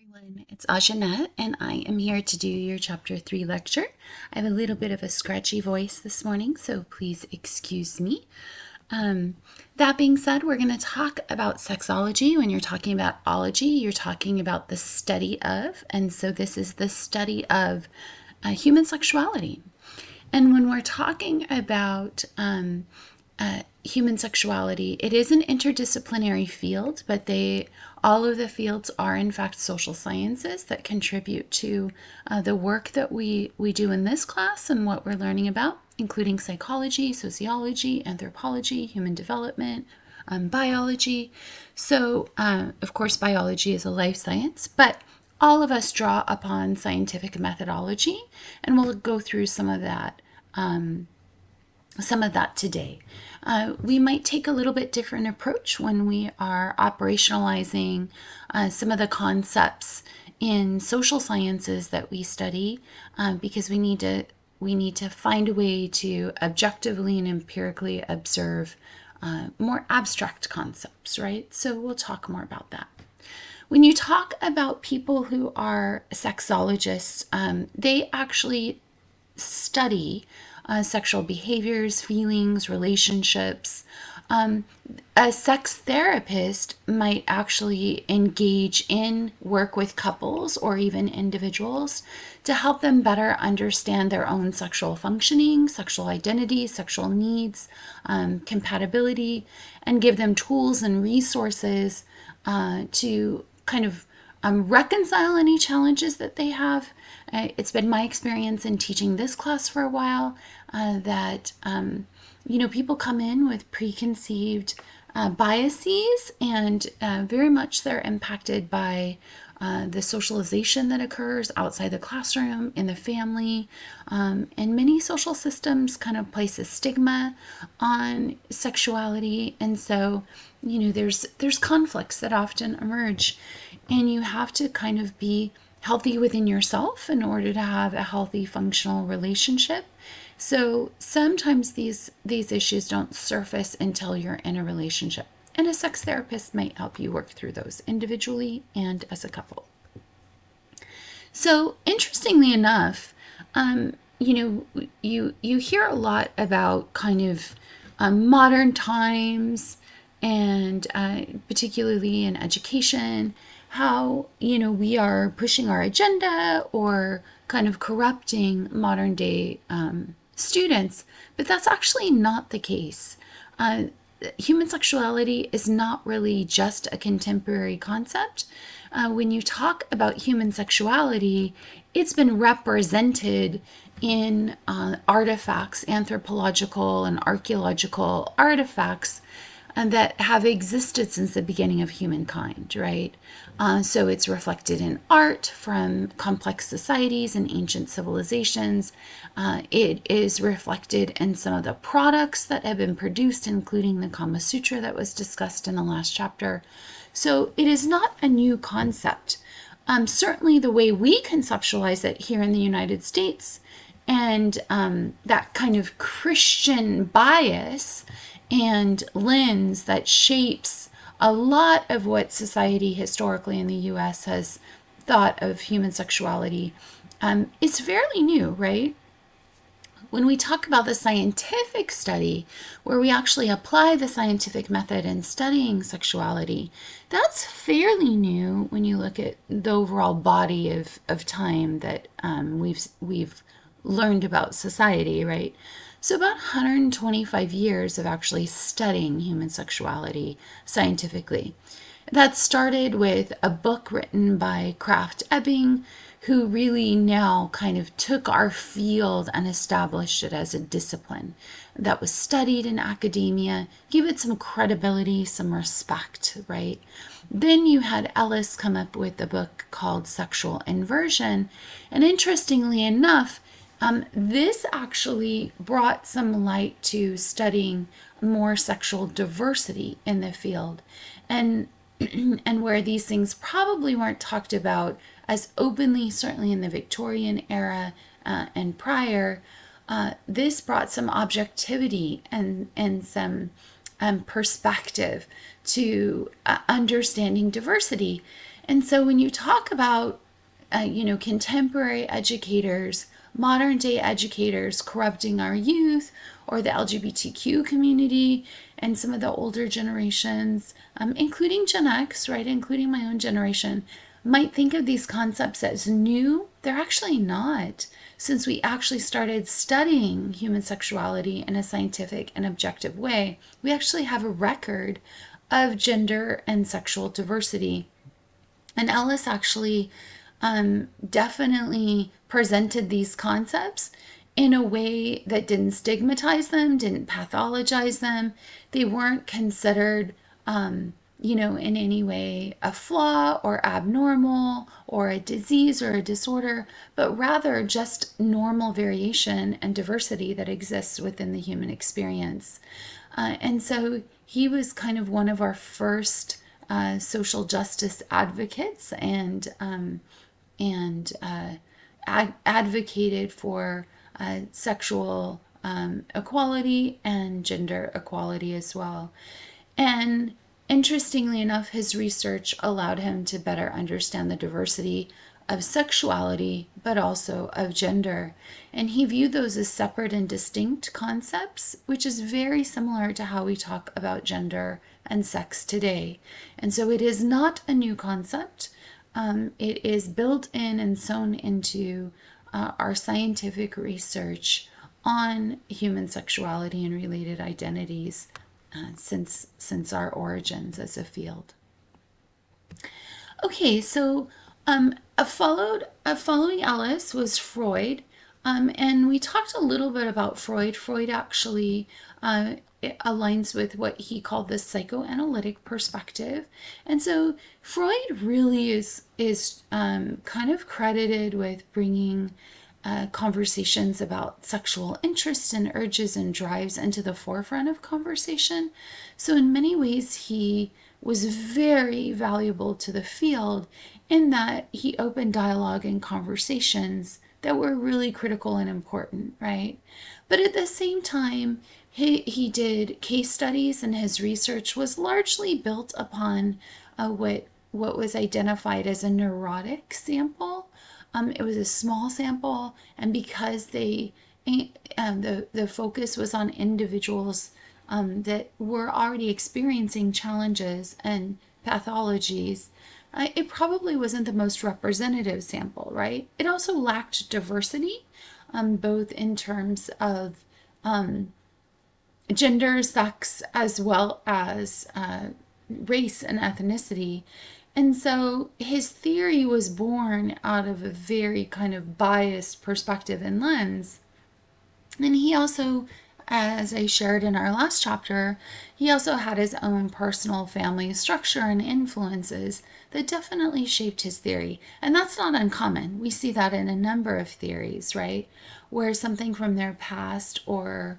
Everyone, it's Ajanette, and I am here to do your Chapter 3 lecture. I have a little bit of a scratchy voice this morning, so please excuse me. That being said, we're going to talk about sexology. When you're talking about ology, you're talking about the study of, and so this is the study of human sexuality. And when we're talking about human sexuality, it is an interdisciplinary field, but all of the fields are in fact social sciences that contribute to the work that we do in this class and what we're learning about, including psychology, sociology, anthropology, human development, biology. So, of course, biology is a life science, but all of us draw upon scientific methodology, and we'll go through some of that today. We might take a little bit different approach when we are operationalizing some of the concepts in social sciences that we study, because we need to find a way to objectively and empirically observe more abstract concepts, right? So we'll talk more about that. When you talk about people who are sexologists, they actually study sexual behaviors, feelings, relationships. A sex therapist might actually engage in work with couples or even individuals to help them better understand their own sexual functioning, sexual identity, sexual needs, compatibility, and give them tools and resources to kind of reconcile any challenges that they have. It's been my experience in teaching this class for a while that people come in with preconceived biases, and very much they're impacted by the socialization that occurs outside the classroom, in the family, and many social systems kind of place a stigma on sexuality, and so there's conflicts that often emerge, and you have to kind of be healthy within yourself in order to have a healthy, functional relationship. So sometimes these issues don't surface until you're in a relationship, and a sex therapist might help you work through those individually and as a couple. So interestingly enough, you hear a lot about kind of modern times, and particularly in education, how we are pushing our agenda or kind of corrupting modern day students, but that's actually not the case. Human sexuality is not really just a contemporary concept. When you talk about human sexuality, it's been represented in artifacts, anthropological and archaeological artifacts, and that have existed since the beginning of humankind, right? So it's reflected in art from complex societies and ancient civilizations. It is reflected in some of the products that have been produced, including the Kama Sutra that was discussed in the last chapter. So it is not a new concept. Certainly the way we conceptualize it here in the United States, and that kind of Christian bias and lens that shapes a lot of what society historically in the US has thought of human sexuality, is fairly new, right? When we talk about the scientific study, where we actually apply the scientific method in studying sexuality, that's fairly new when you look at the overall body of time that we've learned about society, right? So about 125 years of actually studying human sexuality scientifically. That started with a book written by Kraft Ebing, who really now kind of took our field and established it as a discipline that was studied in academia, give it some credibility, some respect, right? Then you had Ellis come up with a book called Sexual Inversion, and interestingly enough, this actually brought some light to studying more sexual diversity in the field, and and where these things probably weren't talked about as openly, certainly in the Victorian era and prior. This brought some objectivity and some perspective to understanding diversity. And so when you talk about, contemporary educators, modern day educators corrupting our youth, or the LGBTQ community and some of the older generations, including Gen X, right, including my own generation, might think of these concepts as new. They're actually not, since we actually started studying human sexuality in a scientific and objective way. We actually have a record of gender and sexual diversity. And Ellis actually definitely presented these concepts in a way that didn't stigmatize them, didn't pathologize them. They weren't considered, in any way a flaw or abnormal or a disease or a disorder, but rather just normal variation and diversity that exists within the human experience. And so he was kind of one of our first social justice advocates, and advocated for sexual equality and gender equality as well. And interestingly enough, his research allowed him to better understand the diversity of sexuality, but also of gender. And he viewed those as separate and distinct concepts, which is very similar to how we talk about gender and sex today. And so it is not a new concept. It is built in and sewn into our scientific research on human sexuality and related identities since our origins as a field. Okay, so following Ellis was Freud, and we talked a little bit about Freud. Freud actually it aligns with what he called the psychoanalytic perspective, and so Freud really is kind of credited with bringing conversations about sexual interests and urges and drives into the forefront of conversation. So in many ways, he was very valuable to the field in that he opened dialogue and conversations that were really critical and important, right? But at the same time, he did case studies, and his research was largely built upon what was identified as a neurotic sample. It was a small sample, and because the focus was on individuals that were already experiencing challenges and pathologies, it probably wasn't the most representative sample, right? It also lacked diversity, both in terms of gender, sex, as well as race and ethnicity. And so his theory was born out of a very kind of biased perspective and lens. And he also, as I shared in our last chapter, he also had his own personal family structure and influences that definitely shaped his theory. And that's not uncommon. We see that in a number of theories, right? Where something from their past or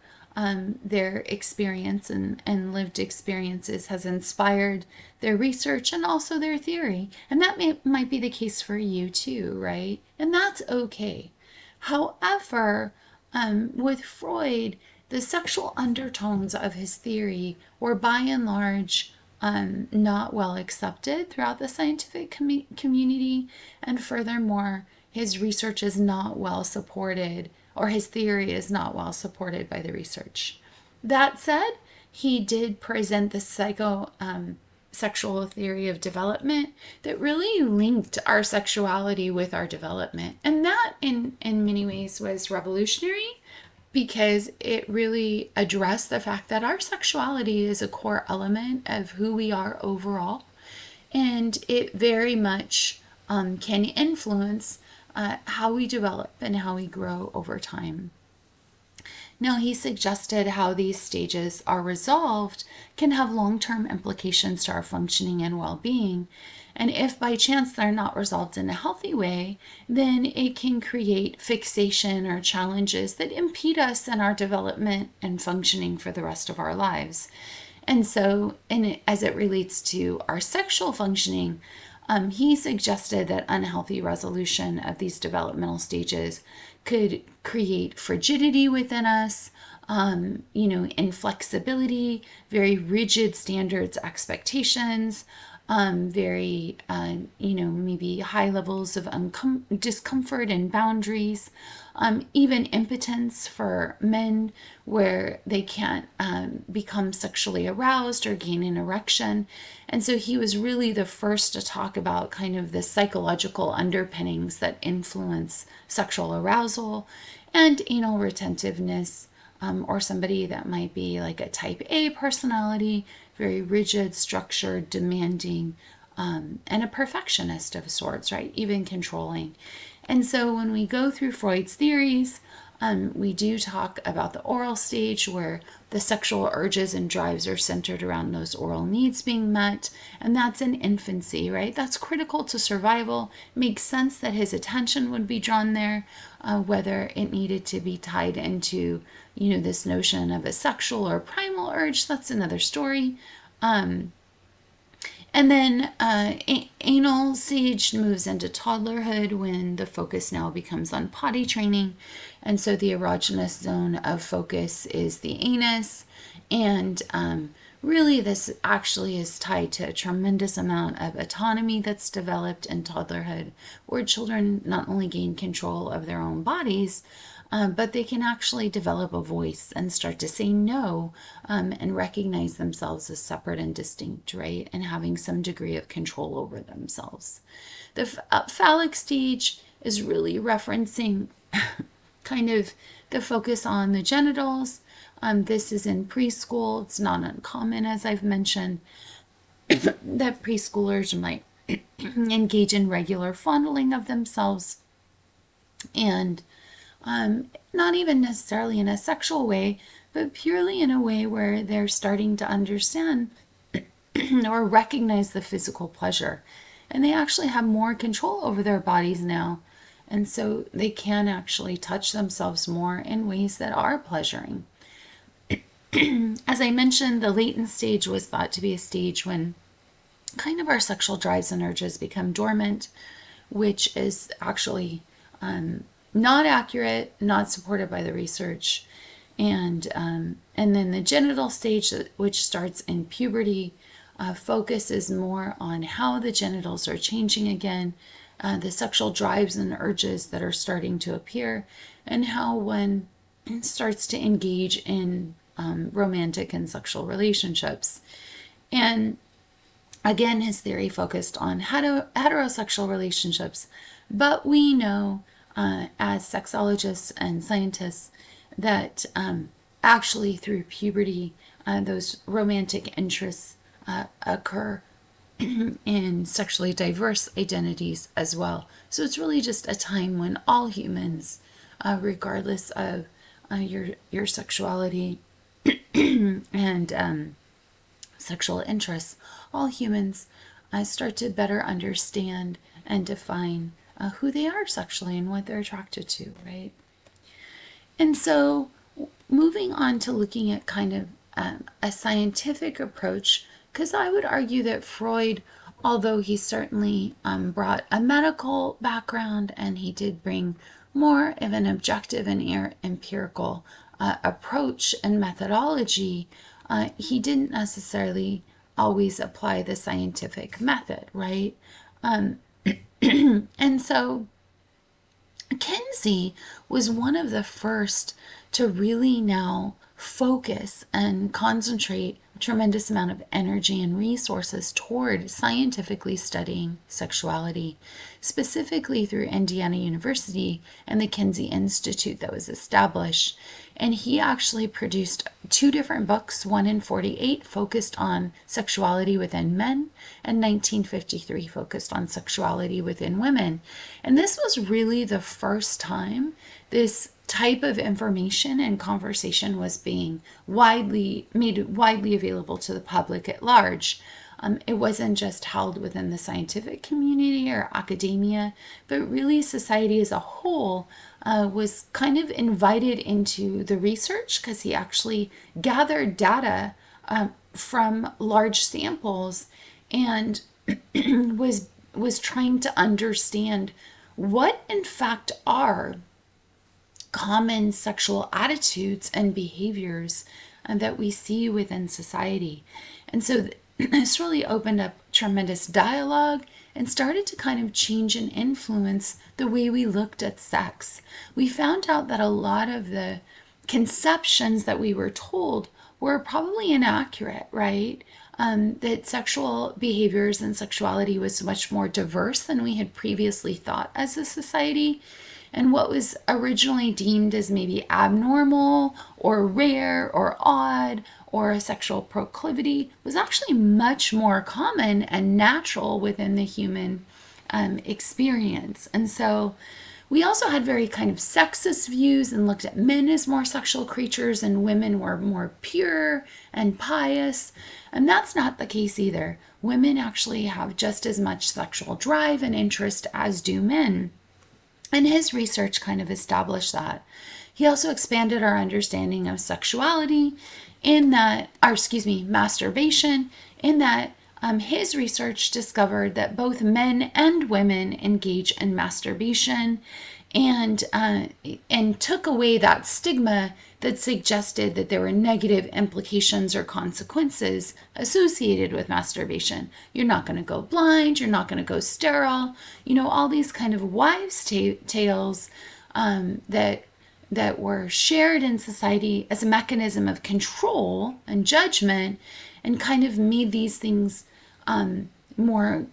their experience and lived experiences has inspired their research and also their theory. And that might be the case for you too, right? And that's okay. However, with Freud, the sexual undertones of his theory were by and large not well accepted throughout the scientific community, and furthermore, his research is not well supported, or his theory is not well supported by the research. That said, he did present the sexual theory of development that really linked our sexuality with our development. And that, in many ways, was revolutionary because it really addressed the fact that our sexuality is a core element of who we are overall. And it very much can influence how we develop and how we grow over time. Now, he suggested how these stages are resolved can have long-term implications to our functioning and well-being. And if by chance they're not resolved in a healthy way, then it can create fixation or challenges that impede us in our development and functioning for the rest of our lives. And so, as it relates to our sexual functioning, he suggested that unhealthy resolution of these developmental stages could create frigidity within us, inflexibility, very rigid standards, expectations, very, maybe high levels of discomfort and boundaries, even impotence for men where they can't become sexually aroused or gain an erection. And so he was really the first to talk about kind of the psychological underpinnings that influence sexual arousal and anal retentiveness, or somebody that might be like a type A personality, very rigid, structured, demanding, and a perfectionist of sorts, right? Even controlling. And so when we go through Freud's theories, we do talk about the oral stage where the sexual urges and drives are centered around those oral needs being met. And that's in infancy, right? That's critical to survival. Makes sense that his attention would be drawn there, whether it needed to be tied into, this notion of a sexual or primal urge. That's another story. And then anal stage moves into toddlerhood when the focus now becomes on potty training. And so the erogenous zone of focus is the anus. And really, this actually is tied to a tremendous amount of autonomy that's developed in toddlerhood, where children not only gain control of their own bodies, but they can actually develop a voice and start to say no, and recognize themselves as separate and distinct, right? And having some degree of control over themselves. The phallic stage is really referencing kind of the focus on the genitals. This is in preschool. It's not uncommon, as I've mentioned, that preschoolers might engage in regular fondling of themselves, and not even necessarily in a sexual way, but purely in a way where they're starting to understand or recognize the physical pleasure. And they actually have more control over their bodies now. And so they can actually touch themselves more in ways that are pleasuring. As I mentioned, the latent stage was thought to be a stage when kind of our sexual drives and urges become dormant, which is actually not accurate, not supported by the research. And then the genital stage, which starts in puberty, focuses more on how the genitals are changing again, the sexual drives and urges that are starting to appear, and how one starts to engage in romantic and sexual relationships. And again, his theory focused on heterosexual relationships, but we know as sexologists and scientists that actually through puberty, those romantic interests occur in sexually diverse identities as well. So it's really just a time when all humans, regardless of your sexuality and sexual interests, all humans start to better understand and define who they are sexually and what they're attracted to, right? And so moving on to looking at kind of a scientific approach, because I would argue that Freud, although he certainly brought a medical background and he did bring more of an objective and empirical approach and methodology, he didn't necessarily always apply the scientific method, right? And so Kinsey was one of the first to really now focus and concentrate a tremendous amount of energy and resources toward scientifically studying sexuality, specifically through Indiana University and the Kinsey Institute that was established. And he actually produced 2 different books, one in 1948 focused on sexuality within men, and 1953 focused on sexuality within women. And this was really the first time this type of information and conversation was being made widely available to the public at large. It wasn't just held within the scientific community or academia, but really society as a whole was kind of invited into the research, because he actually gathered data from large samples and was trying to understand what in fact are common sexual attitudes and behaviors that we see within society. And so this really opened up tremendous dialogue and started to kind of change and influence the way we looked at sex. We found out that a lot of the conceptions that we were told were probably inaccurate, right? That sexual behaviors and sexuality was much more diverse than we had previously thought as a society. And what was originally deemed as maybe abnormal or rare or odd or a sexual proclivity was actually much more common and natural within the human experience. And so we also had very kind of sexist views and looked at men as more sexual creatures and women were more pure and pious. And that's not the case either. Women actually have just as much sexual drive and interest as do men. And his research kind of established that. He also expanded our understanding of sexuality masturbation, in that his research discovered that both men and women engage in masturbation and took away that stigma that suggested that there were negative implications or consequences associated with masturbation. You're not going to go blind, you're not going to go sterile, all these kind of wives' tales that were shared in society as a mechanism of control and judgment, and kind of made these things more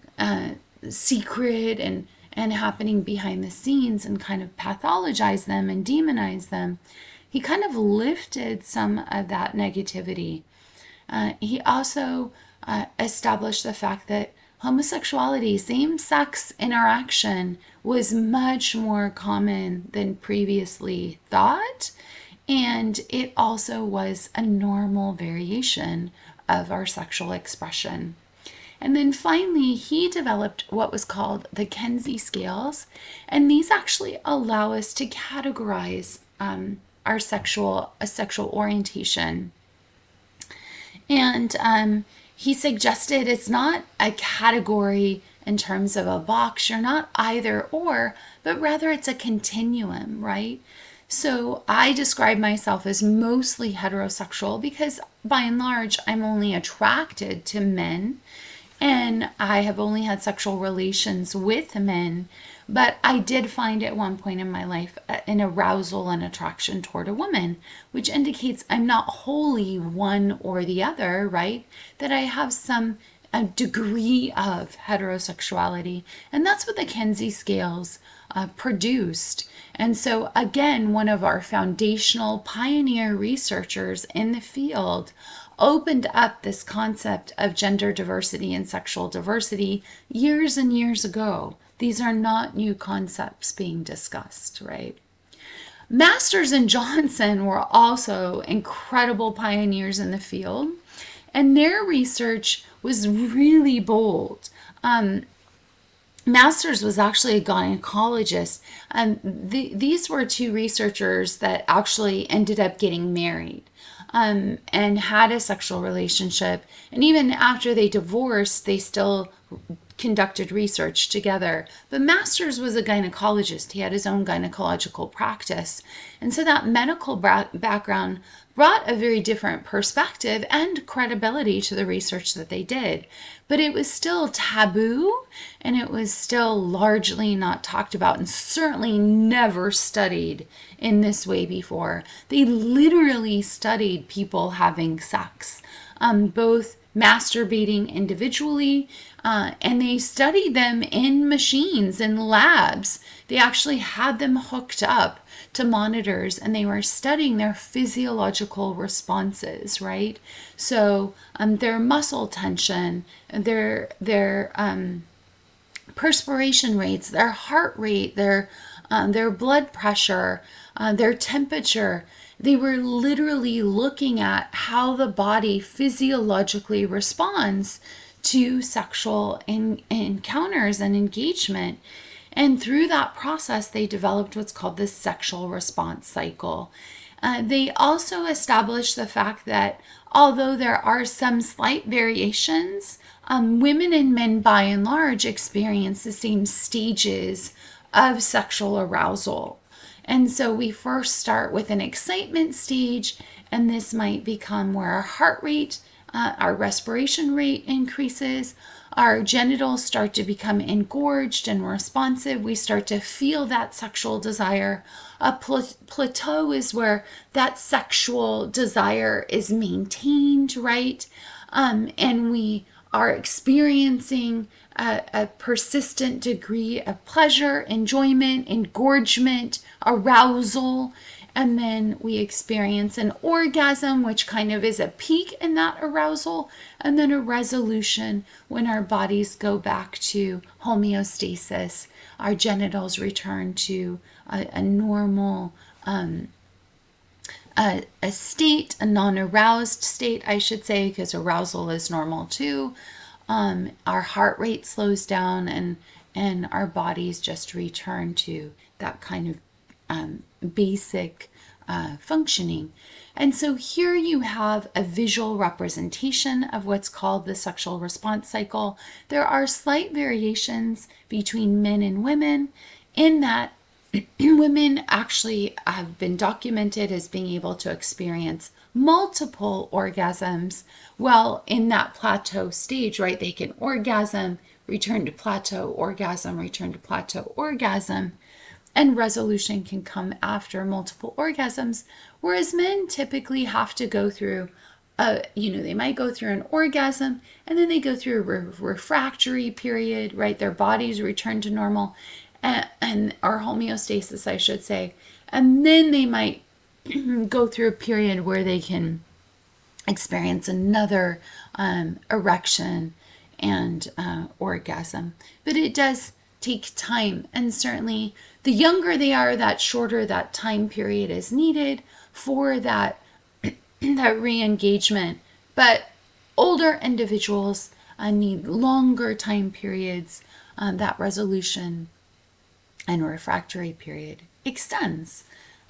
secret and happening behind the scenes, and kind of pathologized them and demonized them. He kind of lifted some of that negativity. He also established the fact that homosexuality, same-sex interaction, was much more common than previously thought, and it also was a normal variation of our sexual expression. And then finally, he developed what was called the Kinsey scales, and these actually allow us to categorize our sexual orientation. And he suggested it's not a category in terms of a box. You're not either or, but rather it's a continuum, right? So I describe myself as mostly heterosexual because by and large, I'm only attracted to men, and I have only had sexual relations with men. But I did find at one point in my life an arousal and attraction toward a woman, which indicates I'm not wholly one or the other, right? That I have a degree of heterosexuality. And that's what the Kinsey scales produced. And so again, one of our foundational pioneer researchers in the field opened up this concept of gender diversity and sexual diversity years and years ago. These are not new concepts being discussed, right? Masters and Johnson were also incredible pioneers in the field, and their research was really bold. Masters was actually a gynecologist, and these were two researchers that actually ended up getting married and had a sexual relationship. And even after they divorced, they still conducted research together. But Masters was a gynecologist. He had his own gynecological practice. And so that medical background brought a very different perspective and credibility to the research that they did. But it was still taboo, and it was still largely not talked about, and certainly never studied in this way before. They literally studied people having sex, both masturbating individually, and they studied them in machines, in labs. They actually had them hooked up to monitors, and they were studying their physiological responses, right? So their muscle tension, their perspiration rates, their heart rate, their blood pressure, their temperature. They were literally looking at how the body physiologically responds to sexual encounters and engagement. And through that process, they developed what's called the sexual response cycle. They also established the fact that although there are some slight variations, women and men by and large experience the same stages of sexual arousal. And so we first start with an excitement stage, and this might become where our heart rate, our respiration rate increases. our genitals start to become engorged and responsive. We start to feel that sexual desire. A plateau is where that sexual desire is maintained, right? And we are experiencing a persistent degree of pleasure, enjoyment, engorgement, arousal, and then we experience an orgasm, which kind of is a peak in that arousal, and then a resolution when our bodies go back to homeostasis. Our genitals return to a normal a state, a non-aroused state, I should say, because arousal is normal too. Our heart rate slows down, and our bodies just return to that kind of basic functioning. And so here you have a visual representation of what's called the sexual response cycle. There are slight variations between men and women in that women actually have been documented as being able to experience multiple orgasms. Well, in that plateau stage, right, they can orgasm, return to plateau, orgasm, return to plateau, orgasm, and resolution can come after multiple orgasms, whereas men typically have to go through they might go through an orgasm and then they go through a refractory period, right? Their bodies return to normal and our homeostasis, I should say. And then they might go through a period where they can experience another erection and orgasm. But it does take time, and certainly the younger they are, that shorter that time period is needed for that that re-engagement. But older individuals need longer time periods. That resolution and refractory period extends.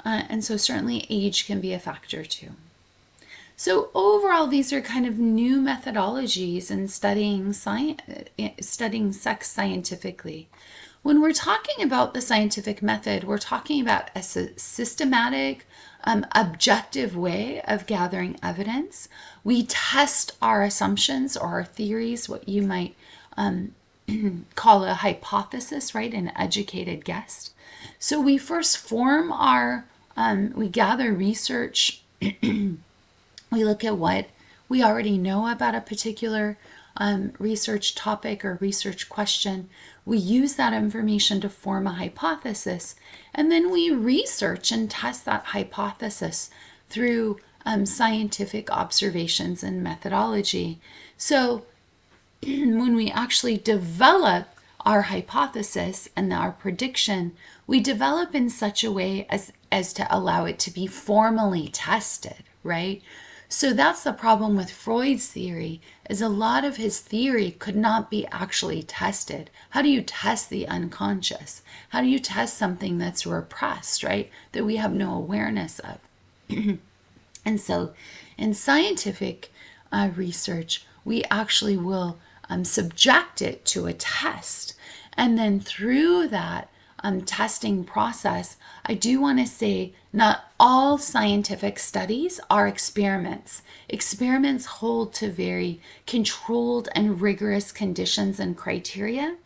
And so certainly age can be a factor too. So overall, these are kind of new methodologies in studying sex scientifically. When we're talking about the scientific method, we're talking about a systematic, objective way of gathering evidence. We test our assumptions or our theories, what you might call a hypothesis, right? An educated guess. So we first form we gather research. We look at what we already know about a particular research topic or research question. We use that information to form a hypothesis, and then we research and test that hypothesis through scientific observations and methodology. So when we actually develop our hypothesis and our prediction, we develop in such a way as to allow it to be formally tested, right? So that's the problem with Freud's theory, is a lot of his theory could not be actually tested. How do you test the unconscious? How do you test something that's repressed, right? That we have no awareness of. And so in scientific research, we actually will subject it to a test. And then through that testing process, I do want to say not all scientific studies are experiments. Experiments hold to very controlled and rigorous conditions and criteria.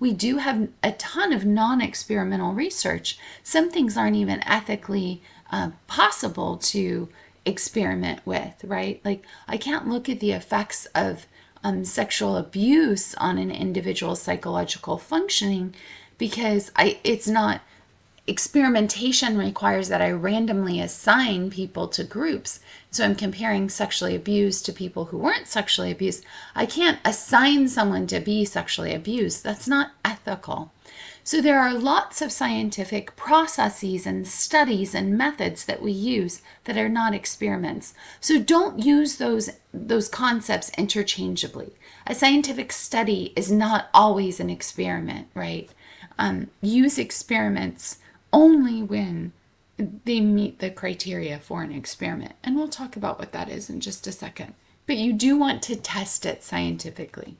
We do have a ton of non-experimental research. Some things aren't even ethically possible to experiment with, right? Like I can't look at the effects of sexual abuse on an individual's psychological functioning because it's not. Experimentation requires that I randomly assign people to groups. So I'm comparing sexually abused to people who weren't sexually abused. I can't assign someone to be sexually abused. That's not ethical. So there are lots of scientific processes and studies and methods that we use that are not experiments. So don't use those concepts interchangeably. A scientific study is not always an experiment, right? Use experiments only when they meet the criteria for an experiment. And we'll talk about what that is in just a second. But you do want to test it scientifically.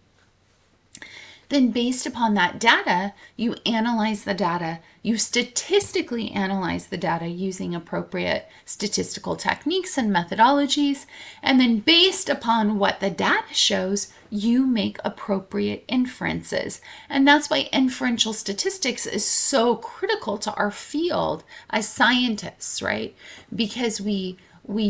Then based upon that data, you analyze the data, you statistically analyze the data using appropriate statistical techniques and methodologies, and then based upon what the data shows, you make appropriate inferences. And that's why inferential statistics is so critical to our field as scientists, right? Because we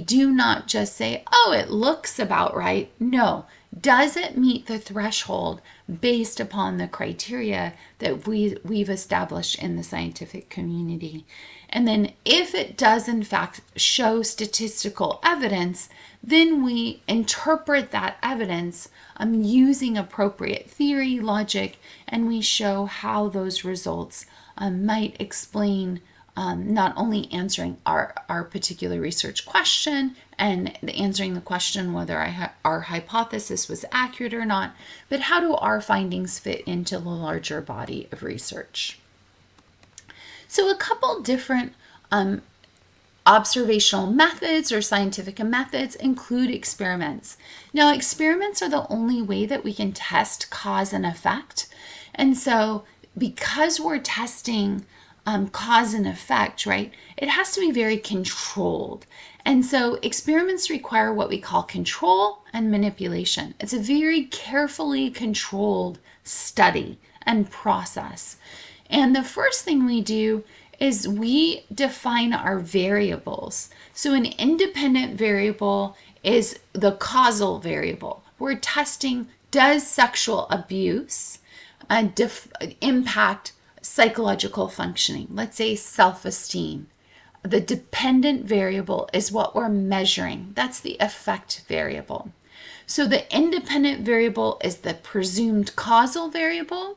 do not just say, oh, it looks about right. No, does it meet the threshold based upon the criteria that we've established in the scientific community? And then if it does in fact show statistical evidence, then we interpret that evidence using appropriate theory, logic, and we show how those results might explain not only answering our particular research question and answering the question whether our hypothesis was accurate or not, but how do our findings fit into the larger body of research? So a couple different observational methods or scientific methods include experiments. Now, experiments are the only way that we can test cause and effect. And so because we're testing cause and effect, right, it has to be very controlled. And so experiments require what we call control and manipulation. It's a very carefully controlled study and process. And the first thing we do is we define our variables. So an independent variable is the causal variable. We're testing, does sexual abuse impact psychological functioning? Let's say self-esteem. The dependent variable is what we're measuring. That's the effect variable. So the independent variable is the presumed causal variable.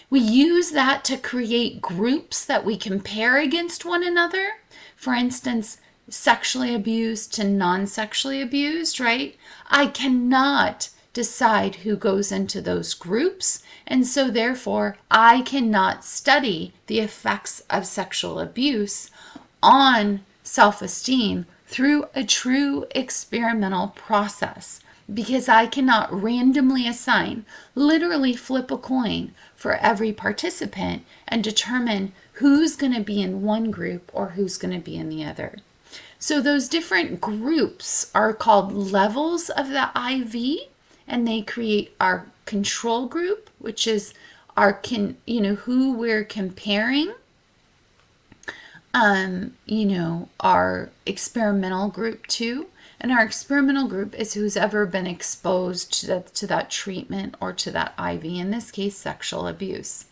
We use that to create groups that we compare against one another. For instance, sexually abused to non-sexually abused, right? I cannot decide who goes into those groups, and so therefore I cannot study the effects of sexual abuse on self-esteem through a true experimental process, because I cannot randomly assign, literally flip a coin for every participant and determine who's going to be in one group or who's going to be in the other. So those different groups are called levels of the IV, and they create our control group, which is our who we're comparing. Our experimental group too. And our experimental group is who's ever been exposed to that treatment or to that IV, in this case, sexual abuse.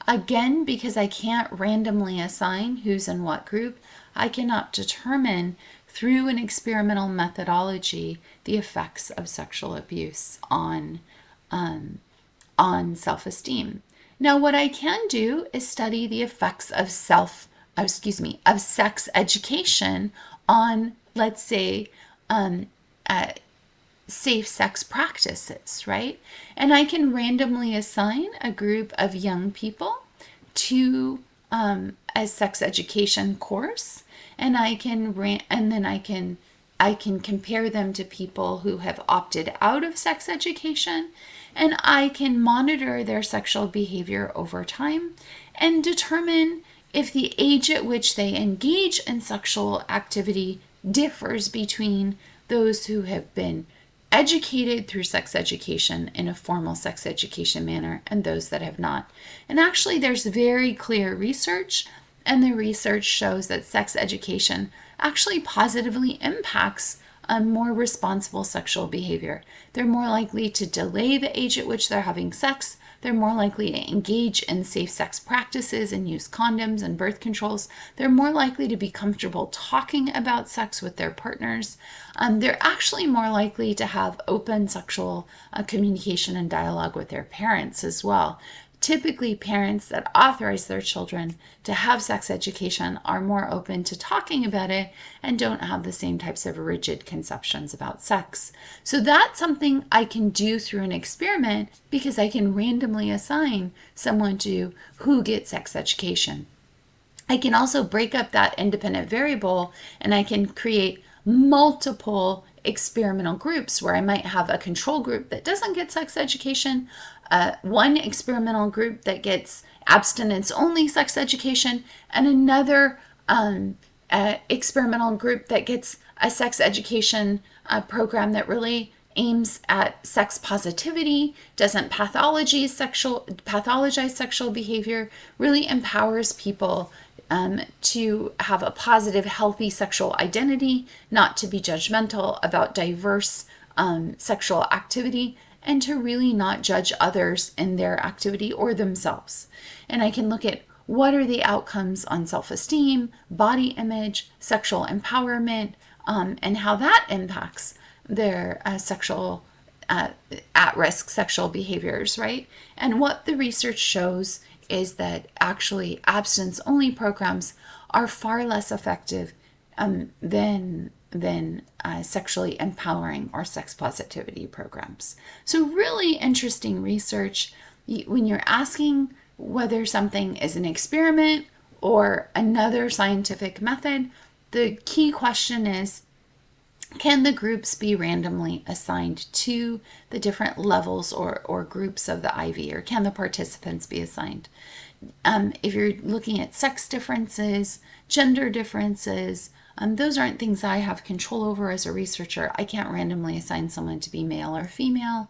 Again, because I can't randomly assign who's in what group, I cannot determine through an experimental methodology the effects of sexual abuse on self-esteem. Now, what I can do is study the effects of sex education on, let's say, safe sex practices, right? And I can randomly assign a group of young people to a sex education course, and I can compare them to people who have opted out of sex education, and I can monitor their sexual behavior over time and determine if the age at which they engage in sexual activity differs between those who have been educated through sex education in a formal sex education manner and those that have not. And actually, there's very clear research, and the research shows that sex education actually positively impacts more responsible sexual behavior. They're more likely to delay the age at which they're having sex. They're more likely to engage in safe sex practices and use condoms and birth controls. They're more likely to be comfortable talking about sex with their partners. They're actually more likely to have open sexual communication and dialogue with their parents as well. Typically, parents that authorize their children to have sex education are more open to talking about it and don't have the same types of rigid conceptions about sex. So that's something I can do through an experiment, because I can randomly assign someone to who gets sex education. I can also break up that independent variable, and I can create multiple experimental groups where I might have a control group that doesn't get sex education, one experimental group that gets abstinence-only sex education, and another experimental group that gets a sex education program that really aims at sex positivity, doesn't pathologize sexual behavior, really empowers people to have a positive, healthy sexual identity, not to be judgmental about diverse sexual activity, and to really not judge others in their activity or themselves. And I can look at what are the outcomes on self-esteem, body image, sexual empowerment, and how that impacts their at-risk sexual behaviors, right? And what the research shows is that actually abstinence-only programs are far less effective than sexually empowering or sex positivity programs. So really interesting research. When you're asking whether something is an experiment or another scientific method, the key question is, can the groups be randomly assigned to the different levels or groups of the IV, or can the participants be assigned? If you're looking at sex differences, gender differences, those aren't things I have control over as a researcher. I can't randomly assign someone to be male or female.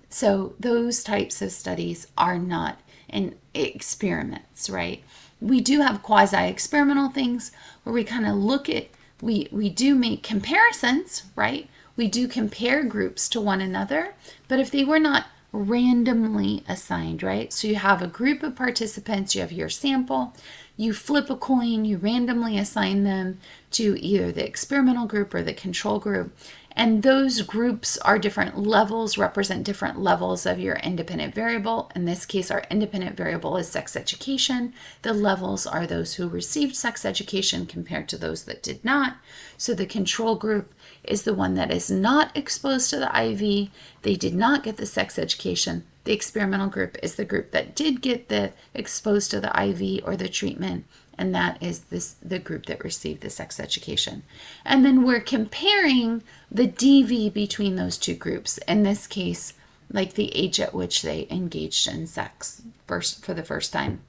So those types of studies are not in experiments, right? We do have quasi-experimental things where we kind of look at, we do make comparisons, right? We do compare groups to one another, but if they were not randomly assigned, right? So you have a group of participants, you have your sample, you flip a coin, you randomly assign them to either the experimental group or the control group. And those groups are different levels, represent different levels of your independent variable. In this case, our independent variable is sex education. The levels are those who received sex education compared to those that did not. So the control group is the one that is not exposed to the IV. They did not get the sex education. The experimental group is the group that did get the exposed to the IV or the treatment, and that is the group that received the sex education. And then we're comparing the DV between those two groups. In this case, like the age at which they engaged in sex for the first time.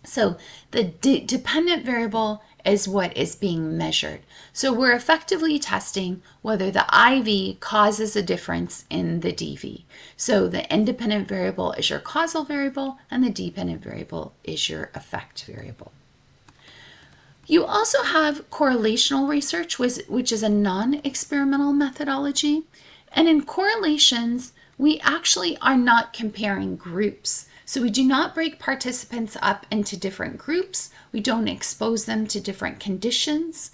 So the dependent variable is what is being measured. So we're effectively testing whether the IV causes a difference in the DV. So the independent variable is your causal variable, and the dependent variable is your effect variable. You also have correlational research, which is a non-experimental methodology. And in correlations, we actually are not comparing groups. So we do not break participants up into different groups. We don't expose them to different conditions.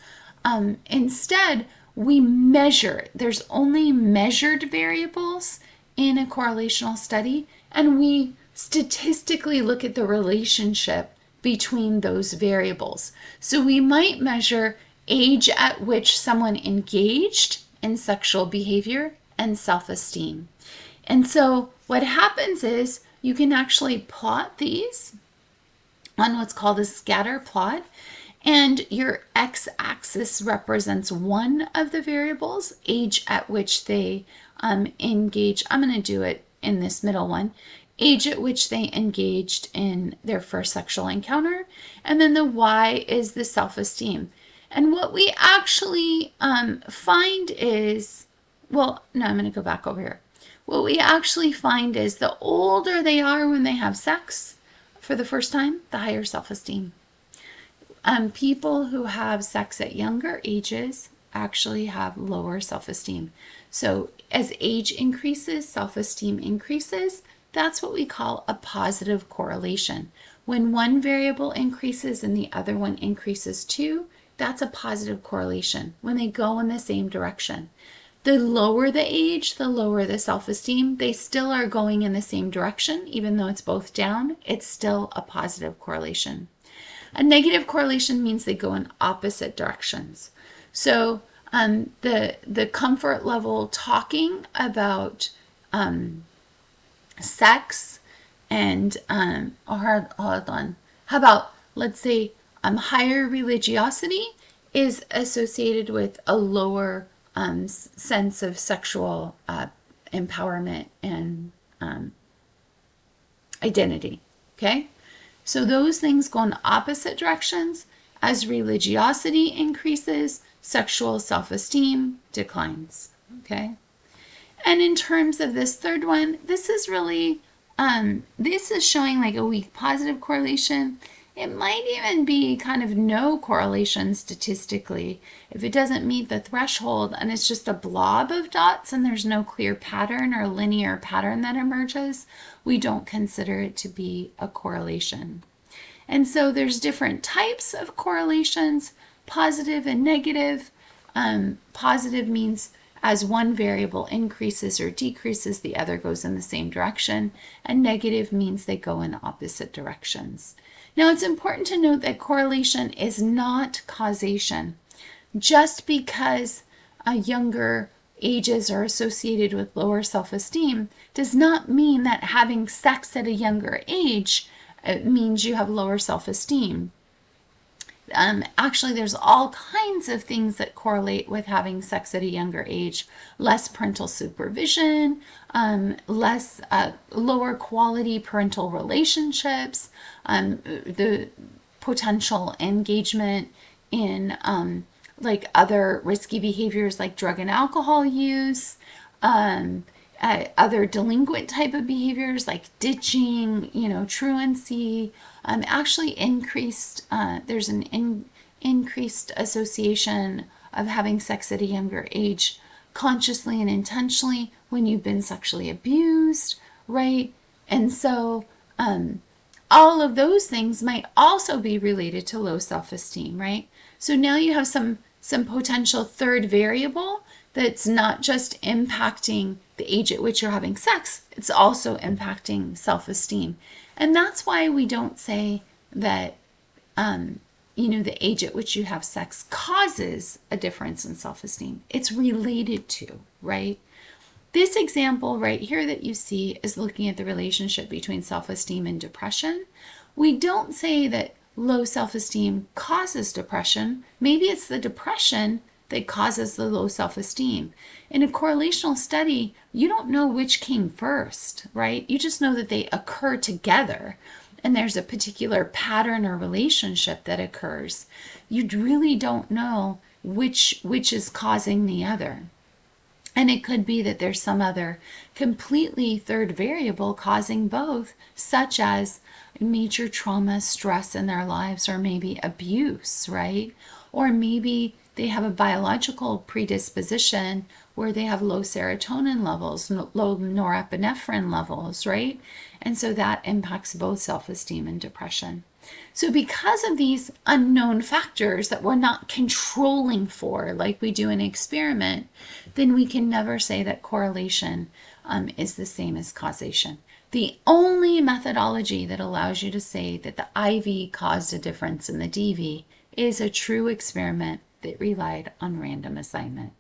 Instead, we measure. There's only measured variables in a correlational study, and we statistically look at the relationship between those variables. So we might measure age at which someone engaged in sexual behavior and self-esteem. And so what happens is you can actually plot these on what's called a scatter plot, and your x-axis represents one of the variables, age at which they engage. I'm going to do it in this middle one. Age at which they engaged in their first sexual encounter, and then the Y is the self-esteem. And what we actually find is, well, no, I'm going to go back over here. What we actually find is the older they are when they have sex for the first time, the higher self-esteem. People who have sex at younger ages actually have lower self-esteem. So as age increases, self-esteem increases. That's what we call a positive correlation. When one variable increases and the other one increases too, that's a positive correlation when they go in the same direction. The lower the age, the lower the self-esteem. They still are going in the same direction, even though it's both down. It's still a positive correlation. A negative correlation means they go in opposite directions. So the comfort level talking about sex and hold on. How about, let's say, higher religiosity is associated with a lower sense of sexual empowerment and identity. Okay? So those things go in opposite directions. As religiosity increases, sexual self-esteem declines. Okay? And in terms of this third one, this is really, this is showing like a weak positive correlation. It might even be kind of no correlation statistically if it doesn't meet the threshold and it's just a blob of dots and there's no clear pattern or linear pattern that emerges. We don't consider it to be a correlation. And so there's different types of correlations, positive and negative. Positive means as one variable increases or decreases, the other goes in the same direction, and negative means they go in opposite directions. Now, it's important to note that correlation is not causation. Just because younger ages are associated with lower self-esteem does not mean that having sex at a younger age means you have lower self-esteem. Actually, there's all kinds of things that correlate with having sex at a younger age. Less parental supervision, lower quality parental relationships, the potential engagement in like other risky behaviors like drug and alcohol use, other delinquent type of behaviors like ditching, truancy, actually increased, there's an increased association of having sex at a younger age consciously and intentionally when you've been sexually abused, right? And so all of those things might also be related to low self-esteem, right? So now you have some potential third variable that's not just impacting the age at which you're having sex, it's also impacting self-esteem. And that's why we don't say that, the age at which you have sex causes a difference in self-esteem. It's related to, right? This example right here that you see is looking at the relationship between self-esteem and depression. We don't say that low self-esteem causes depression. Maybe it's the depression that causes the low self-esteem. In a correlational study, you don't know which came first, right? You just know that they occur together and there's a particular pattern or relationship that occurs. You really don't know which is causing the other. And it could be that there's some other completely third variable causing both, such as major trauma, stress in their lives, or maybe abuse, right? Or maybe they have a biological predisposition where they have low serotonin levels, low norepinephrine levels, right? And so that impacts both self-esteem and depression. So because of these unknown factors that we're not controlling for like we do in an experiment, then we can never say that correlation is the same as causation. The only methodology that allows you to say that the IV caused a difference in the DV is a true experiment that relied on random assignment.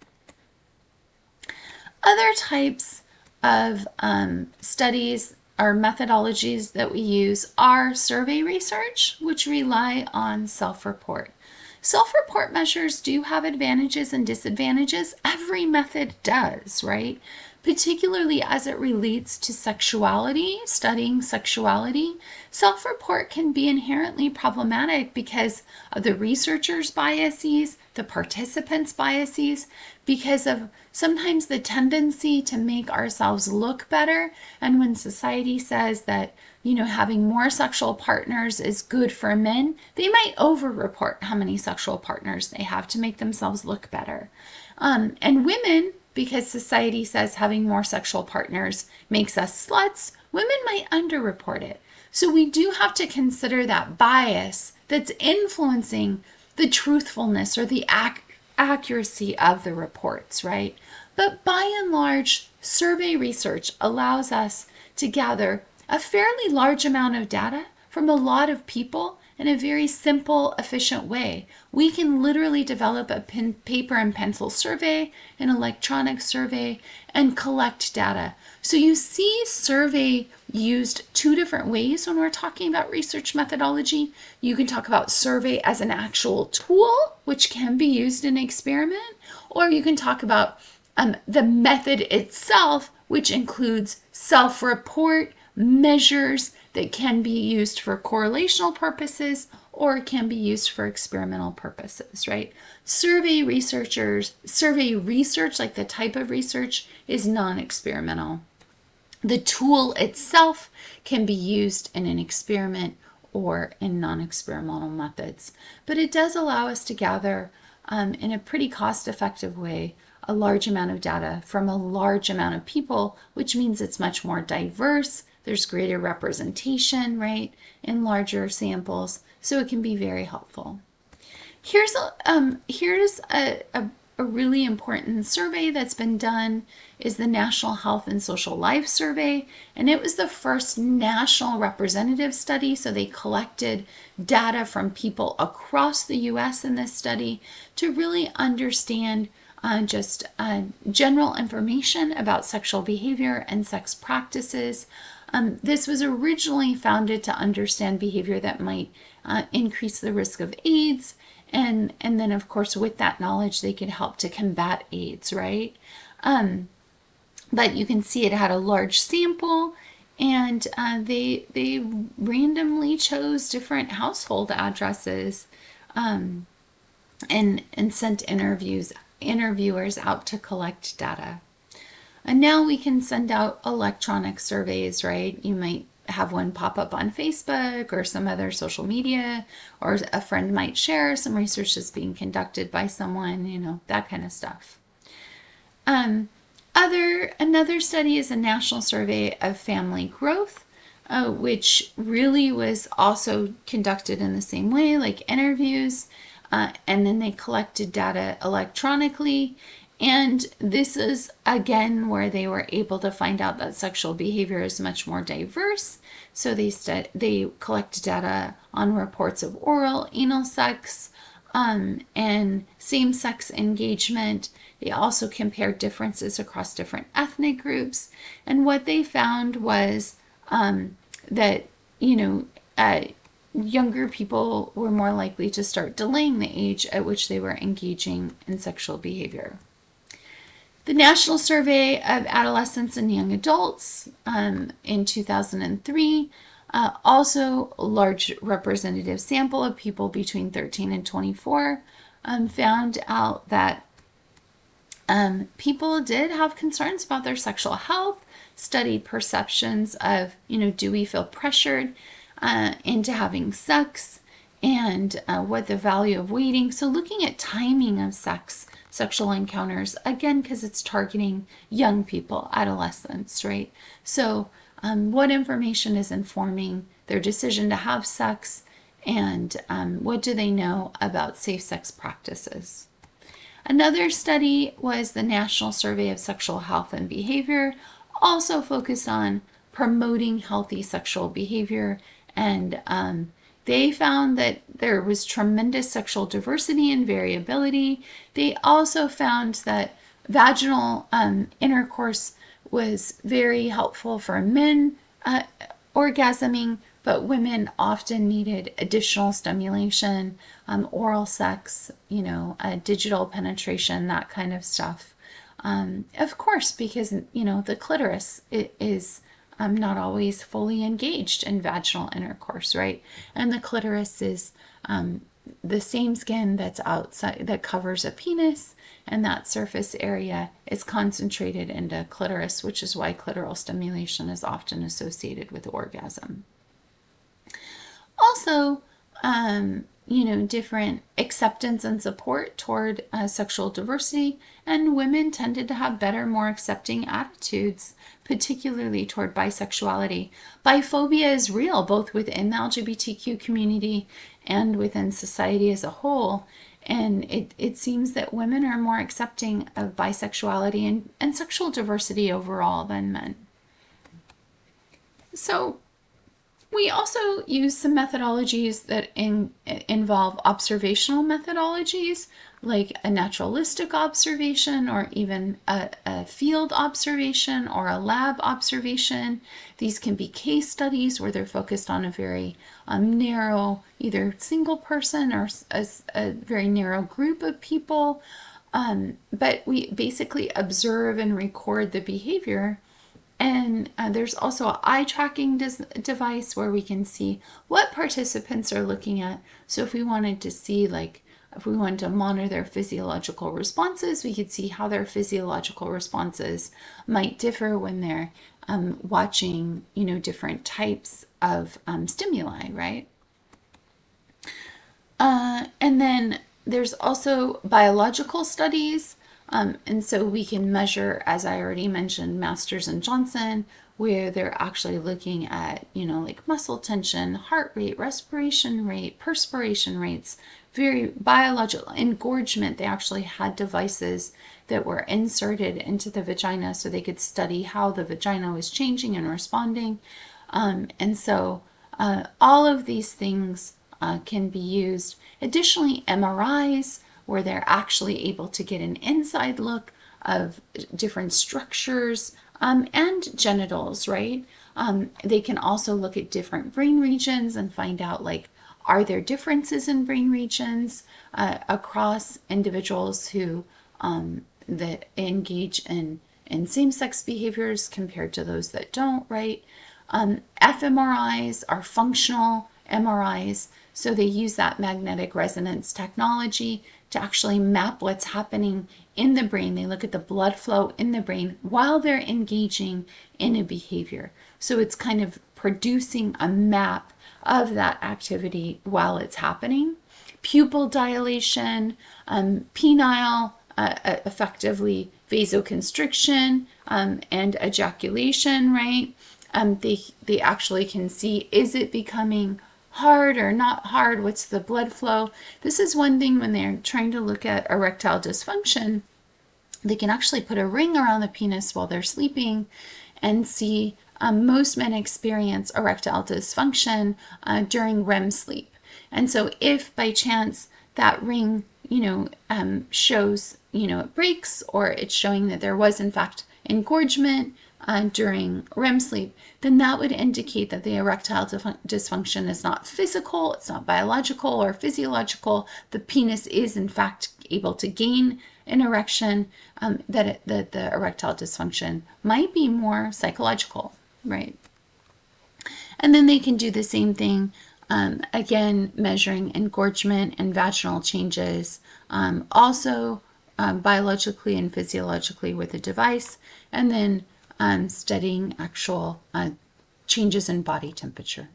Other types of studies or methodologies that we use are survey research, which rely on self-report. Self-report measures do have advantages and disadvantages. Every method does, right? Particularly as it relates to sexuality, studying sexuality. Self-report can be inherently problematic because of the researcher's biases, the participants' biases, because of sometimes the tendency to make ourselves look better. And when society says that, having more sexual partners is good for men, they might over-report how many sexual partners they have to make themselves look better. And women, because society says having more sexual partners makes us sluts, women might underreport it. So we do have to consider that bias that's influencing the truthfulness or the accuracy of the reports, right? But by and large, survey research allows us to gather a fairly large amount of data from a lot of people in a very simple, efficient way. We can literally develop a paper and pencil survey, an electronic survey, and collect data. So you see survey used two different ways when we're talking about research methodology. You can talk about survey as an actual tool, which can be used in an experiment, or you can talk about the method itself, which includes self-report, measures that can be used for correlational purposes or can be used for experimental purposes, right? Survey research, like the type of research, is non-experimental. The tool itself can be used in an experiment or in non-experimental methods, but it does allow us to gather in a pretty cost-effective way a large amount of data from a large amount of people, which means it's much more diverse. There's greater representation, right, in larger samples, so it can be very helpful. Here's a really important survey that's been done is the National Health and Social Life Survey, and it was the first national representative study, so they collected data from people across the US in this study to really understand just general information about sexual behavior and sex practices. This was originally founded to understand behavior that might increase the risk of AIDS, and then of course with that knowledge they could help to combat AIDS, right? But you can see it had a large sample, and they randomly chose different household addresses and sent interviewers out to collect data. And now we can send out electronic surveys, right? You might have one pop up on Facebook or some other social media, or a friend might share some research that's being conducted by someone, you know, that kind of stuff. Another study is a national survey of family growth, which really was also conducted in the same way, like interviews, and then they collected data electronically. And this is, again, where they were able to find out that sexual behavior is much more diverse. So they collected data on reports of oral, anal sex, and same-sex engagement. They also compared differences across different ethnic groups. And what they found was that, younger people were more likely to start delaying the age at which they were engaging in sexual behavior. The National Survey of Adolescents and Young Adults in 2003, also a large representative sample of people between 13 and 24, found out that people did have concerns about their sexual health, studied perceptions of, do we feel pressured into having sex, and what the value of waiting. So looking at timing of sexual encounters, again, because it's targeting young people, adolescents, right? So what information is informing their decision to have sex, and what do they know about safe sex practices? Another study was the National Survey of Sexual Health and Behavior, also focused on promoting healthy sexual behavior, and they found that there was tremendous sexual diversity and variability. They also found that vaginal intercourse was very helpful for men orgasming, but women often needed additional stimulation, oral sex, digital penetration, that kind of stuff. Of course, because, the clitoris is not always fully engaged in vaginal intercourse, right? And the clitoris is the same skin that's outside, that covers a penis, and that surface area is concentrated into clitoris, which is why clitoral stimulation is often associated with orgasm. Also, different acceptance and support toward sexual diversity, and women tended to have better, more accepting attitudes, particularly toward bisexuality. Biphobia is real, both within the LGBTQ community and within society as a whole, and it seems that women are more accepting of bisexuality and sexual diversity overall than men. So We also use some methodologies that involve observational methodologies, like a naturalistic observation or even a field observation or a lab observation. These can be case studies where they're focused on a very narrow, either single person or a very narrow group of people. But we basically observe and record the behavior. And there's also an eye tracking device where we can see what participants are looking at. So if we wanted to see, like, if we wanted to monitor their physiological responses, we could see how their physiological responses might differ when they're watching, different types of stimuli, right? And then there's also biological studies. And so we can measure, as I already mentioned, Masters and Johnson, where they're actually looking at, like muscle tension, heart rate, respiration rate, perspiration rates, very biological engorgement. They actually had devices that were inserted into the vagina so they could study how the vagina was changing and responding. And so all of these things can be used. Additionally, MRIs, where they're actually able to get an inside look of different structures and genitals, right? They can also look at different brain regions and find out, like, are there differences in brain regions across individuals who that engage in same-sex behaviors compared to those that don't, right? fMRIs are functional MRIs, so they use that magnetic resonance technology to actually map what's happening in the brain. They look at the blood flow in the brain while they're engaging in a behavior. So it's kind of producing a map of that activity while it's happening. Pupil dilation, penile, effectively vasoconstriction, and ejaculation, right? They actually can see, is it becoming hard or not hard? What's the blood flow? This is one thing when they're trying to look at erectile dysfunction. They can actually put a ring around the penis while they're sleeping and see most men experience erectile dysfunction during REM sleep. And so if by chance that ring, shows, it breaks, or it's showing that there was in fact engorgement during REM sleep, then that would indicate that the erectile dysfunction is not physical, it's not biological or physiological. The penis is in fact able to gain an erection, that the erectile dysfunction might be more psychological, right? And then they can do the same thing, again, measuring engorgement and vaginal changes, also biologically and physiologically with a device, and then studying actual changes in body temperature.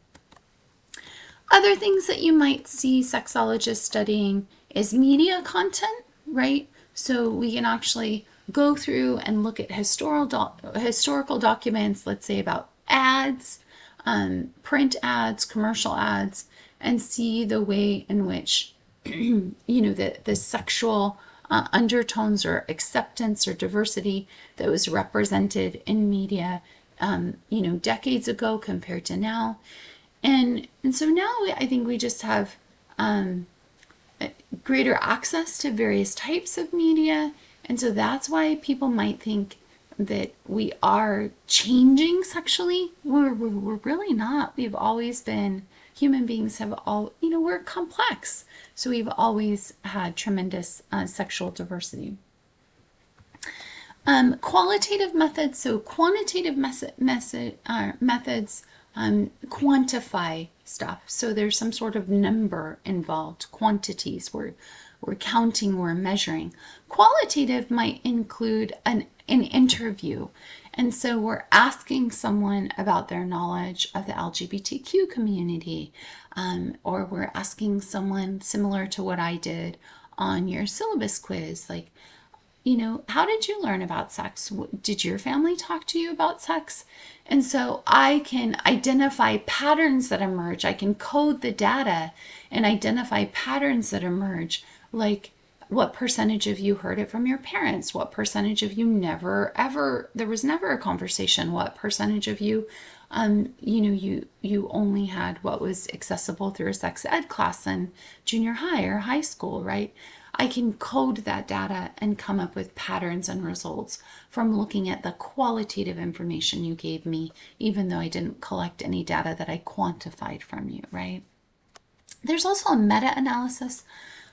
Other things that you might see sexologists studying is media content, right? So we can actually go through and look at historical documents, let's say about ads, print ads, commercial ads, and see the way in which, the sexual undertones or acceptance or diversity that was represented in media, decades ago compared to now. And so now I think we just have greater access to various types of media. And so that's why people might think that we are changing sexually. We're really not. We've always been, human beings have all, we're complex. So we've always had tremendous sexual diversity. Qualitative methods, so quantitative methods quantify stuff. So there's some sort of number involved, quantities. We're counting, we're measuring. Qualitative might include an interview. And so we're asking someone about their knowledge of the LGBTQ community, or we're asking someone similar to what I did on your syllabus quiz, like, how did you learn about sex? Did your family talk to you about sex? And so I can identify patterns that emerge. I can code the data and identify patterns that emerge, like what percentage of you heard it from your parents? What percentage of you never, ever, there was never a conversation? What percentage of you you only had what was accessible through a sex ed class in junior high or high school, right? I can code that data and come up with patterns and results from looking at the qualitative information you gave me, even though I didn't collect any data that I quantified from you, right? There's also a meta-analysis,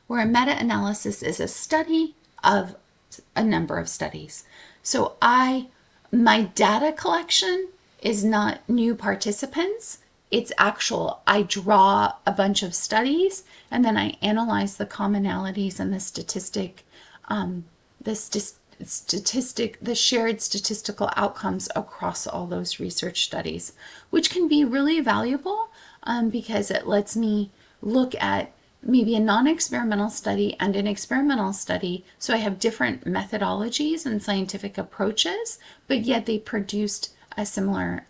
where a meta-analysis is a study of a number of studies. So my data collection is not new participants. It's actual, I draw a bunch of studies and then I analyze the commonalities and the shared statistical outcomes across all those research studies, which can be really valuable because it lets me look at maybe a non-experimental study and an experimental study. So I have different methodologies and scientific approaches, but yet they produced a similar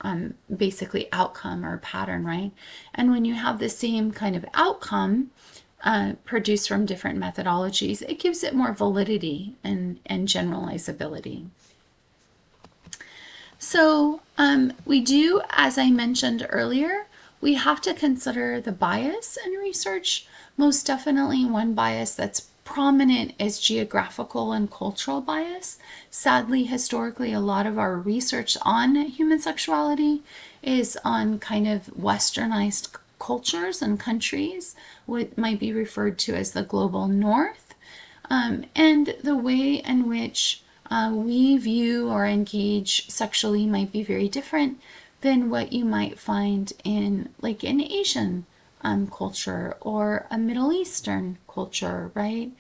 basically outcome or pattern, right? And when you have the same kind of outcome produced from different methodologies, it gives it more validity and generalizability. So we do, as I mentioned earlier, we have to consider the bias in research. Most definitely one bias that's prominent is geographical and cultural bias. Sadly, historically, a lot of our research on human sexuality is on kind of westernized cultures and countries, what might be referred to as the global north. And the way in which we view or engage sexually might be very different than what you might find in like an Asian culture or a Middle Eastern culture, right?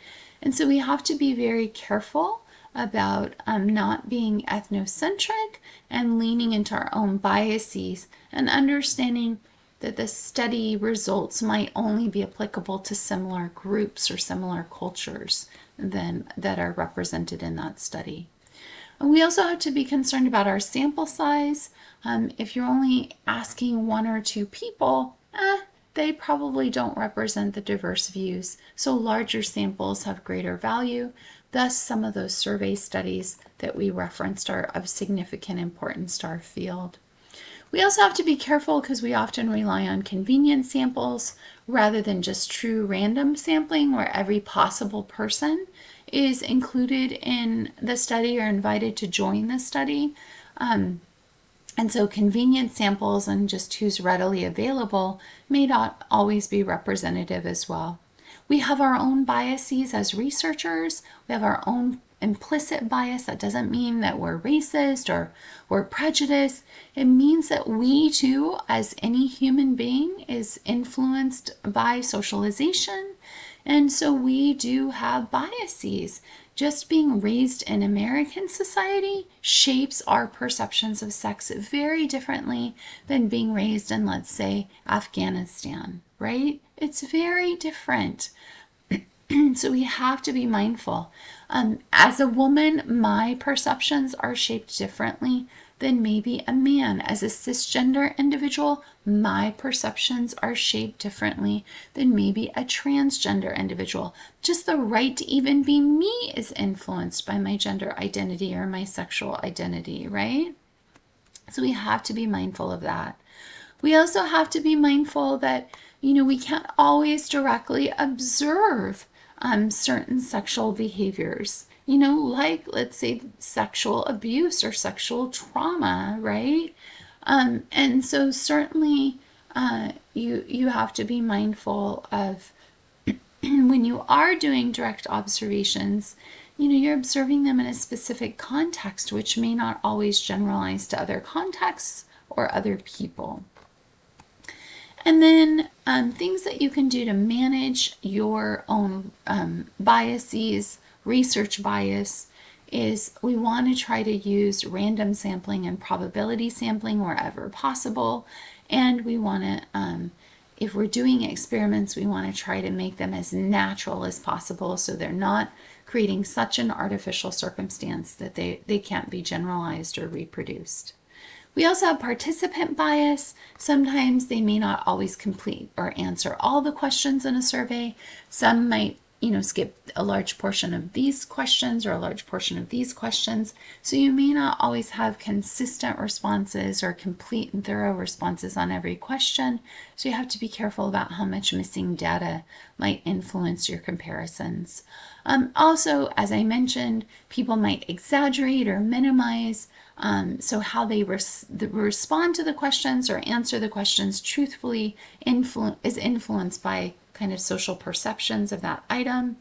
And so we have to be very careful about not being ethnocentric and leaning into our own biases and understanding that the study results might only be applicable to similar groups or similar cultures that are represented in that study. And we also have to be concerned about our sample size. If you're only asking one or two people, they probably don't represent the diverse views. So larger samples have greater value. Thus, some of those survey studies that we referenced are of significant importance to our field. We also have to be careful because we often rely on convenience samples rather than just true random sampling where every possible person is included in the study or invited to join the study. And so convenience samples and just who's readily available may not always be representative as well. We have our own biases as researchers. We have our own implicit bias. That doesn't mean that we're racist or we're prejudiced. It means that we too, as any human being, is influenced by socialization. And so we do have biases. Just being raised in American society shapes our perceptions of sex very differently than being raised in, let's say, Afghanistan, right? It's very different. So we have to be mindful. As a woman, my perceptions are shaped differently than maybe a man. As a cisgender individual, my perceptions are shaped differently than maybe a transgender individual. Just the right to even be me is influenced by my gender identity or my sexual identity, right? So we have to be mindful of that. We also have to be mindful that, we can't always directly observe certain sexual behaviors, like, let's say, sexual abuse or sexual trauma, right? And so certainly you have to be mindful of when you are doing direct observations, you're observing them in a specific context, which may not always generalize to other contexts or other people. And then things that you can do to manage your own biases, research bias, is we want to try to use random sampling and probability sampling wherever possible. And we want to, if we're doing experiments, we want to try to make them as natural as possible so they're not creating such an artificial circumstance that they can't be generalized or reproduced. We also have participant bias. Sometimes they may not always complete or answer all the questions in a survey. Some might skip a large portion of these questions or a large portion of these questions. So you may not always have consistent responses or complete and thorough responses on every question. So you have to be careful about how much missing data might influence your comparisons. Also, as I mentioned, people might exaggerate or minimize. So how they respond to the questions or answer the questions truthfully is influenced by kind of social perceptions of that item.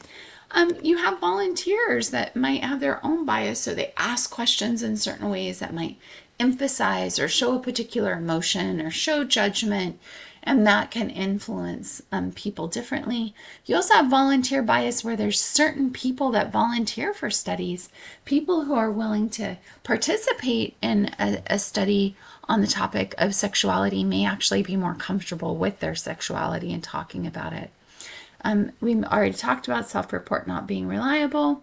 You have volunteers that might have their own bias, so they ask questions in certain ways that might emphasize or show a particular emotion or show judgment, and that can influence people differently. You also have volunteer bias where there's certain people that volunteer for studies, people who are willing to participate in a study on the topic of sexuality may actually be more comfortable with their sexuality and talking about it. We already talked about self-report not being reliable.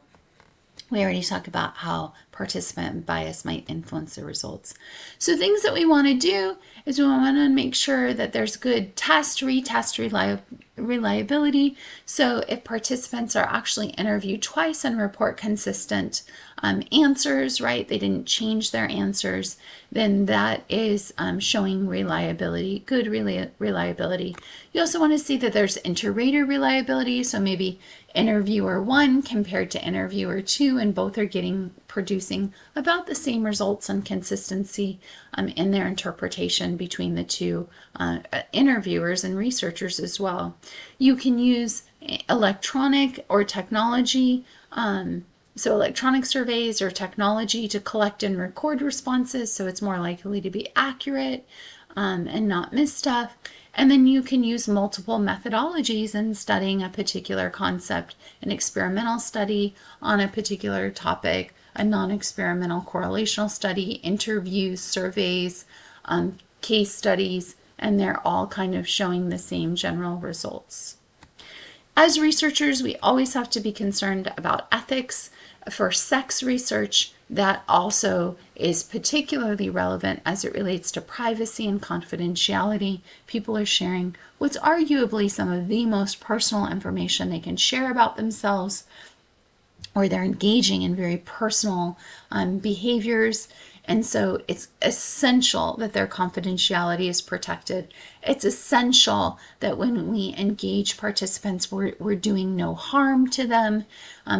We already talked about how participant bias might influence the results. So things that we want to do is we want to make sure that there's good retest reliability. So if participants are actually interviewed twice and report consistent answers, right, they didn't change their answers, then that is showing reliability, good reliability. You also want to see that there's inter-rater reliability, so maybe interviewer 1 compared to interviewer 2, and both are producing about the same results and consistency in their interpretation between the two interviewers and researchers as well. You can use electronic or technology, so electronic surveys or technology to collect and record responses, so it's more likely to be accurate and not miss stuff. And then you can use multiple methodologies in studying a particular concept, an experimental study on a particular topic, a non-experimental correlational study, interviews, surveys, case studies, and they're all kind of showing the same general results. As researchers, we always have to be concerned about ethics. For sex research, that also is particularly relevant as it relates to privacy and confidentiality. People are sharing what's arguably some of the most personal information they can share about themselves, or they're engaging in very personal behaviors. And so it's essential that their confidentiality is protected. It's essential that when we engage participants, we're doing no harm to them.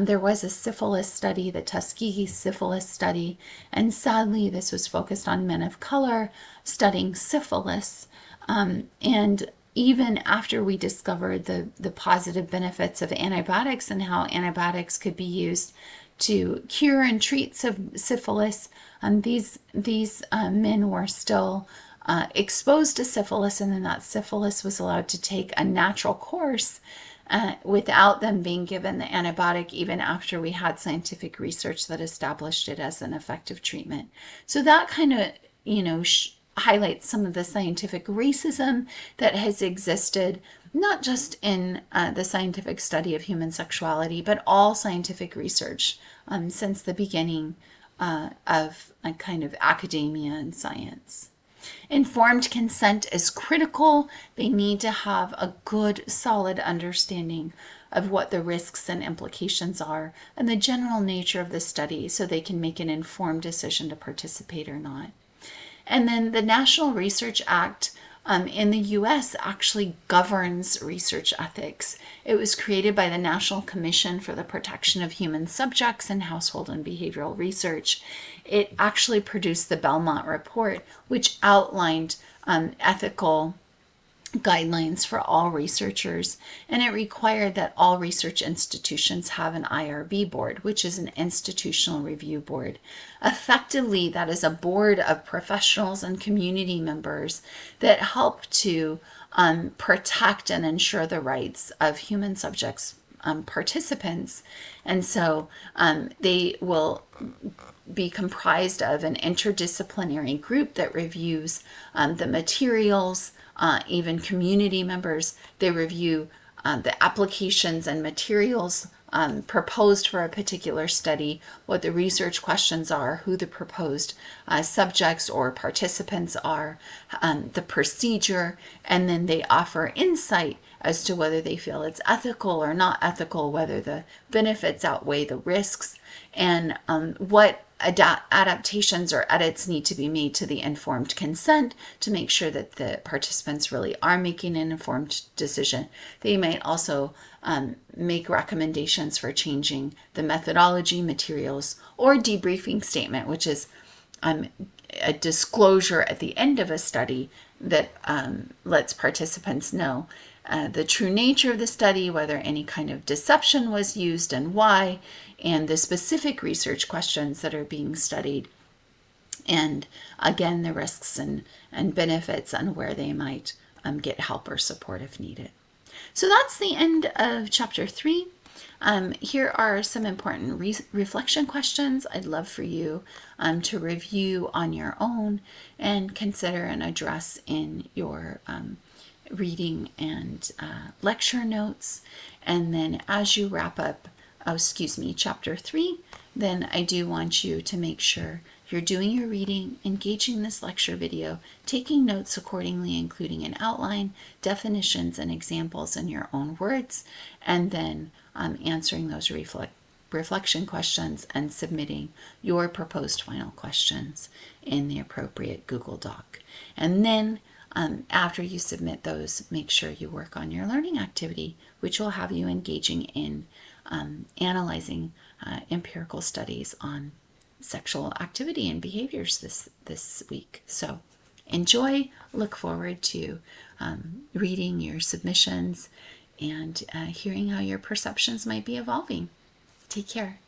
There was a syphilis study, the Tuskegee syphilis study, and sadly this was focused on men of color studying syphilis. And even after we discovered the positive benefits of antibiotics and how antibiotics could be used to cure and treat syphilis, these men were still exposed to syphilis, and then that syphilis was allowed to take a natural course without them being given the antibiotic, even after we had scientific research that established it as an effective treatment. So that kind of, highlights some of the scientific racism that has existed, not just in the scientific study of human sexuality, but all scientific research since the beginning of a kind of academia and science. Informed consent is critical. They need to have a good, solid understanding of what the risks and implications are and the general nature of the study so they can make an informed decision to participate or not. And then the National Research Act in the US actually governs research ethics. It was created by the National Commission for the Protection of Human Subjects in Household and Behavioral Research. It actually produced the Belmont Report, which outlined ethical guidelines for all researchers, and it required that all research institutions have an IRB board, which is an institutional review board. Effectively, that is a board of professionals and community members that help to protect and ensure the rights of human subjects, participants. And so they will be comprised of an interdisciplinary group that reviews the materials, even community members. They review the applications and materials proposed for a particular study, what the research questions are, who the proposed subjects or participants are, the procedure, and then they offer insight as to whether they feel it's ethical or not ethical, whether the benefits outweigh the risks, and what adaptations or edits need to be made to the informed consent to make sure that the participants really are making an informed decision. They might also make recommendations for changing the methodology, materials, or debriefing statement, which is a disclosure at the end of a study that lets participants know the true nature of the study, whether any kind of deception was used and why, and the specific research questions that are being studied, and again, the risks and benefits and where they might get help or support if needed. So that's the end of chapter 3. Here are some important reflection questions I'd love for you to review on your own and consider and address in your reading and lecture notes. And then as you wrap up, chapter 3, then I do want you to make sure you're doing your reading, engaging this lecture video, taking notes accordingly, including an outline, definitions, and examples in your own words, and then answering those reflection questions and submitting your proposed final questions in the appropriate Google Doc. And then after you submit those, make sure you work on your learning activity, which will have you engaging in analyzing empirical studies on sexual activity and behaviors this week. So enjoy, look forward to reading your submissions and hearing how your perceptions might be evolving. Take care.